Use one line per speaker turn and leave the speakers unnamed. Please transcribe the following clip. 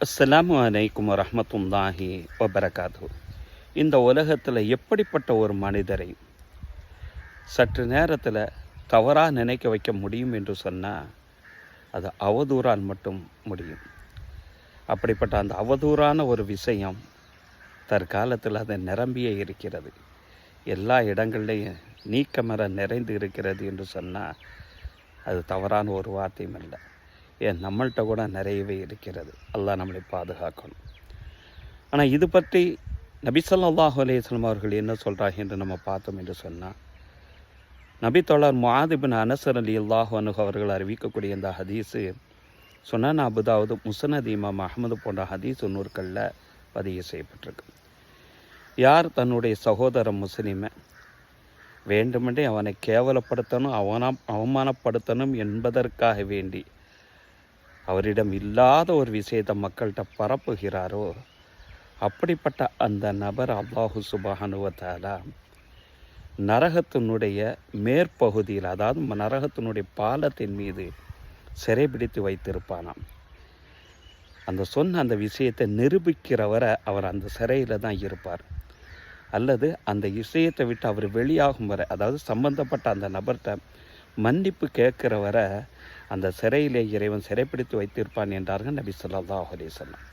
அஸ்ஸலாமு அலைக்கும் வரஹ்மத்துல்லாஹி வபரகாத்து. இந்த உலகத்தில் எப்படிப்பட்ட ஒரு மனிதரை சற்று நேரத்தில் தவறாக நினைக்க வைக்க முடியும் என்று சொன்னால் அது அவதூறால் மட்டும் முடியும். அப்படிப்பட்ட அந்த அவதூறான ஒரு விஷயம் தற்காலத்தில் அது நிரம்பியே இருக்கிறது. எல்லா இடங்கள்லையும் நீக்கமர நிறைந்து இருக்கிறது என்று சொன்னால் அது தவறான ஒரு வார்த்தையும் இல்லை. ஏன் நம்மள்கிட்ட கூட நிறையவே இருக்கிறது. அல்லாஹ் நம்மளை பாதுகாக்கணும். ஆனால் இது பற்றி நபி ஸல்லல்லாஹு அலைஹி வஸல்லம் அவர்கள் என்ன சொல்கிறாங்க என்று நம்ம பார்த்தோம் என்று சொன்னால், நபி தோழர் முஆத் இப்னு அனஸ் ரலியல்லாஹு அன்ஹு அவர்கள் அறிவிக்கக்கூடிய இந்த ஹதீஸு சுனன் அபூதாவுத், முஸ்னத் இமாம் அஹ்மது போன்ற ஹதீஸ் நூற்களில் பதிவு செய்யப்பட்டிருக்கு. யார் தன்னுடைய சகோதர முஸ்லிமை வேண்டுமென்றே அவனை கேவலப்படுத்தணும், அவமானப்படுத்தணும் என்பதற்காக வேண்டி அவரிடம் இல்லாத ஒரு விஷயத்தை மக்கள்கிட்ட பரப்புகிறாரோ, அப்படிப்பட்ட அந்த நபர் அல்லாஹு சுப்ஹானஹு வ தஆலா நரகத்தினுடைய மேற்பகுதியில், அதாவது நரகத்தினுடைய பாலத்தின் மீது சிறைபிடித்து வைத்திருப்பானாம். அந்த விஷயத்தை நிரூபிக்கிறவரை அவர் அந்த சிறையில் தான் இருப்பார். அல்லது அந்த விஷயத்தை விட்டு அவர் வெளியாகும் வரை, அதாவது சம்பந்தப்பட்ட அந்த நபர்கிட்ட மன்னிப்பு கேட்கிற வரை அந்த சிறையிலே இறைவன் சிறைப்பிடித்து வைத்திருப்பான் என்றார்கள் நபி ஸல்லல்லாஹு அலைஹி வஸல்லம்.